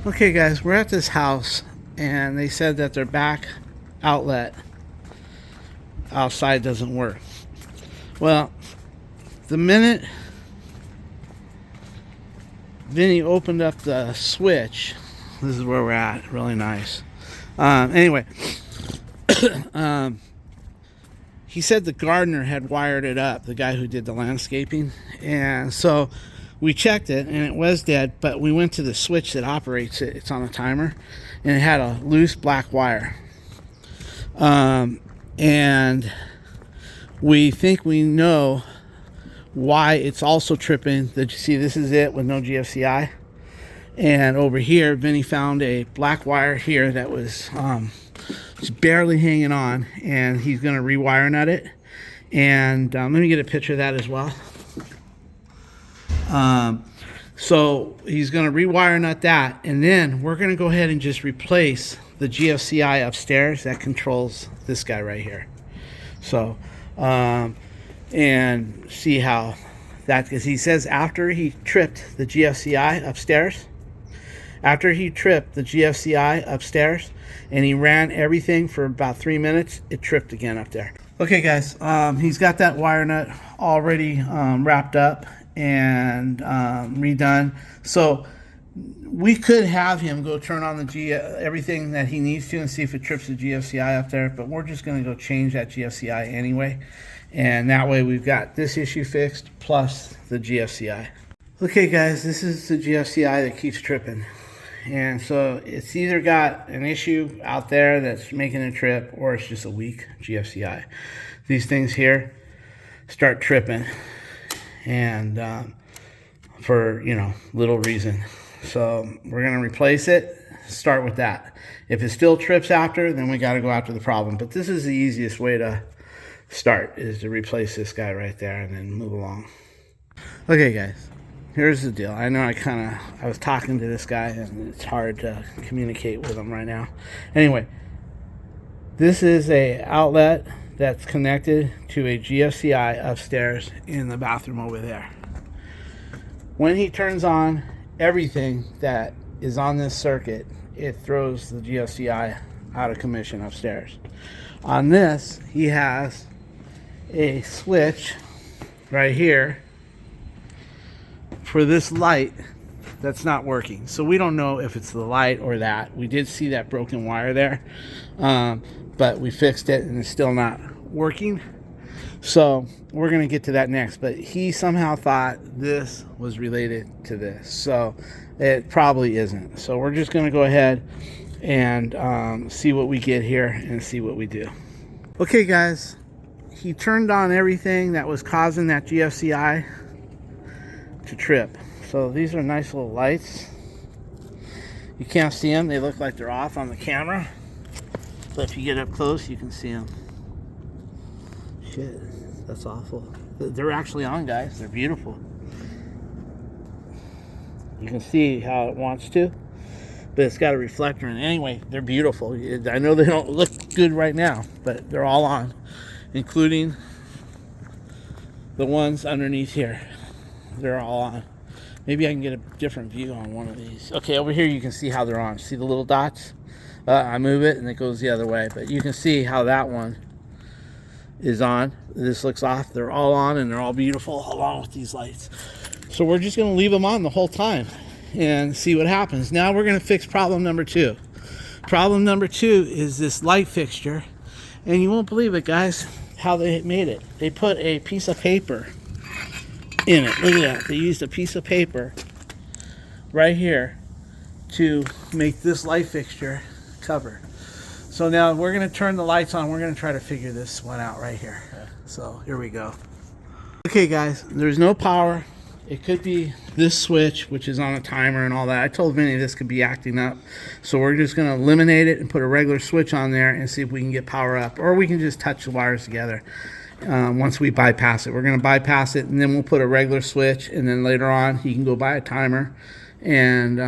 Okay guys, we're at this house and they said that their back outlet outside doesn't work. Well, the minute Vinny opened up the switch, this is where we're at, really nice. Anyway, he said the gardener had wired it up, the guy who did the landscaping, and so we checked it and it was dead, but we went to the switch that operates it. It's on a timer and it had a loose black wire. And we think we know why it's also tripping. Did you see this is it with no GFCI? And over here, Vinny found a black wire here that was just barely hanging on, and he's going to rewire nut it. And let me get a picture of that as well. So he's going to rewire nut that, and then we're going to go ahead and just replace the GFCI upstairs that controls this guy right here. So, and see how that, because he says after he tripped the GFCI upstairs, and he ran everything for about 3 minutes, it tripped again up there. Okay guys, he's got that wire nut already wrapped up and redone. So we could have him go turn on the everything that he needs to and see if it trips the GFCI up there, but we're just going to go change that GFCI anyway, and that way we've got this issue fixed plus the GFCI. Okay guys, this is the GFCI that keeps tripping, and so it's either got an issue out there that's making a trip or it's just a weak GFCI. These things here start tripping, and for little reason. So we're going to replace it, start with that. If it still trips after, then we got to go after the problem. But this is the easiest way to start, is to replace this guy right there and then move along. Okay guys, here's the deal. I know I was talking to this guy and it's hard to communicate with him right now. Anyway, this is a outlet that's connected to a GFCI upstairs in the bathroom over there. When he turns on everything that is on this circuit, it throws the GFCI out of commission upstairs. On this, he has a switch right here for this light that's not working. So we don't know if it's the light or that. We did see that broken wire there, but we fixed it and it's still not working. So we're going to get to that next, but he somehow thought this was related to this, so it probably isn't. So we're just going to go ahead and see what we get here and see what we do. Okay guys, he turned on everything that was causing that GFCI to trip. So these are nice little lights. You can't see them, they look like they're off on the camera, but if you get up close you can see them. Shit, that's awful. They're actually on, guys. They're beautiful. You can see how it wants to, but it's got a reflector in it. Anyway, they're beautiful. I know they don't look good right now, but they're all on, including the ones underneath here. They're all on. Maybe I can get a different view on one of these. Okay, over here you can see how they're on. See the little dots? I move it and it goes the other way, but you can see how that one is on. This looks off. They're all on and they're all beautiful along with these lights. So we're just going to leave them on the whole time and see what happens. Now we're going to fix problem number 2. Problem number 2 is this light fixture, and you won't believe it, guys, how they made it. They put a piece of paper in it. Look at that. They used a piece of paper right here to make this light fixture cover. So now we're going to turn the lights on. We're going to try to figure this one out right here. So here we go. Okay guys, there's no power. It could be this switch, which is on a timer and all that. I told Vinny this could be acting up. So we're just going to eliminate it and put a regular switch on there and see if we can get power up. Or we can just touch the wires together once we bypass it. We're going to bypass it and then we'll put a regular switch. And then later on, he can go buy a timer and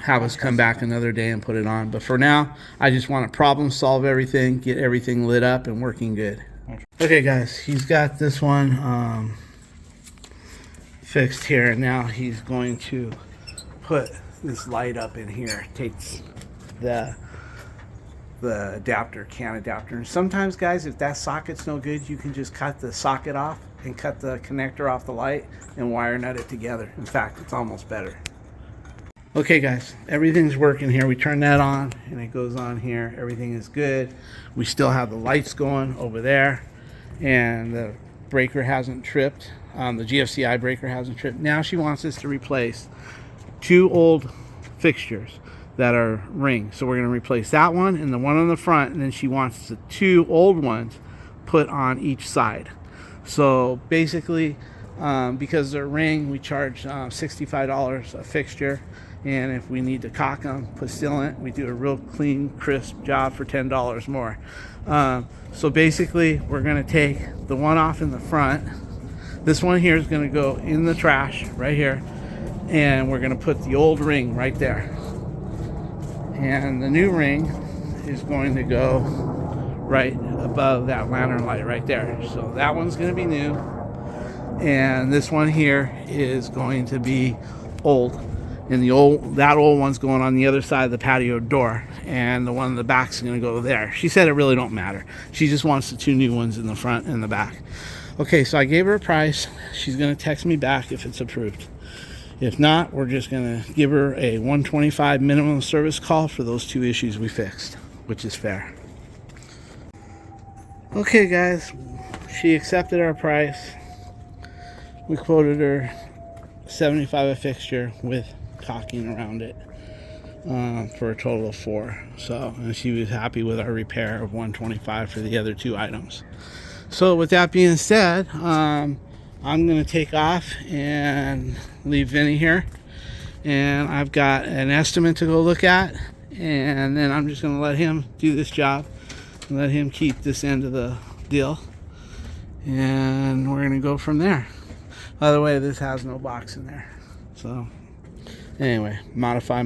have us come back another day and put it on. But for now, I just want to problem solve everything, get everything lit up and working good. Okay guys, he's got this one fixed here. Now he's going to put this light up in here takes the adapter, CAN adapter. And sometimes, guys, if that socket's no good, you can just cut the socket off and cut the connector off the light and wire nut it together. In fact, it's almost better. Okay guys, everything's working here. We turn that on and it goes on here. Everything is good. We still have the lights going over there, and the breaker hasn't tripped. The GFCI breaker hasn't tripped. Now she wants us to replace 2 old fixtures that are ring. So we're going to replace that one and the one on the front, and then she wants the 2 old ones put on each side. So basically, because they're ring, we charge $65 a fixture. And if we need to caulk them, put steel in it, we do a real clean, crisp job for $10 more. So basically, we're going to take the one off in the front. This one here is going to go in the trash right here. And we're going to put the old ring right there. And the new ring is going to go right above that lantern light right there. So that one's going to be new. And this one here is going to be old. And that old one's going on the other side of the patio door, and the one in the back is going to go there. She said it really don't matter. She just wants the 2 new ones in the front and the back. Okay, so I gave her a price. She's going to text me back if it's approved. If not, we're just going to give her a $125 minimum service call for those 2 issues we fixed, which is fair. Okay, guys, she accepted our price. We quoted her $75 a fixture with caulking around it, for a total of 4. So, and she was happy with our repair of $125 for the other 2 items. So with that being said, I'm going to take off and leave Vinny here, and I've got an estimate to go look at, and then I'm just going to let him do this job and let him keep this end of the deal, and we're going to go from there. By the way, this has no box in there. So anyway, modify.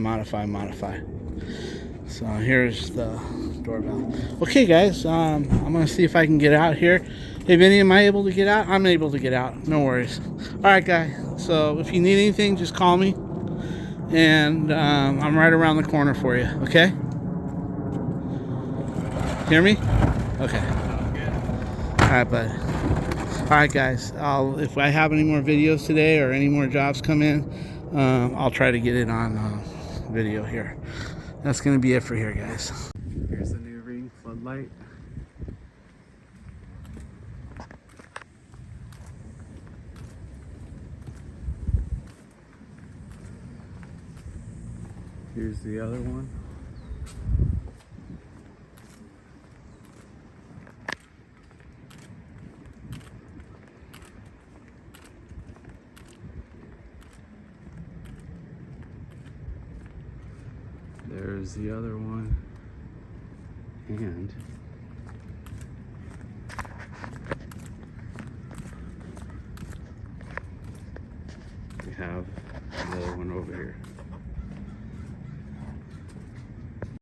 So here's the doorbell. Okay guys, I'm gonna see if I can get out here. Hey Vinny, am I able to get out? I'm able to get out, no worries. Alright guys, so if you need anything, just call me, and I'm right around the corner for you, okay? Hear me? Okay. Alright bud. Alright guys, if I have any more videos today or any more jobs come in, I'll try to get it on video here. That's going to be it for here, guys. Here's the new ring floodlight. Here's the other one. There's the other one, and we have another one over here.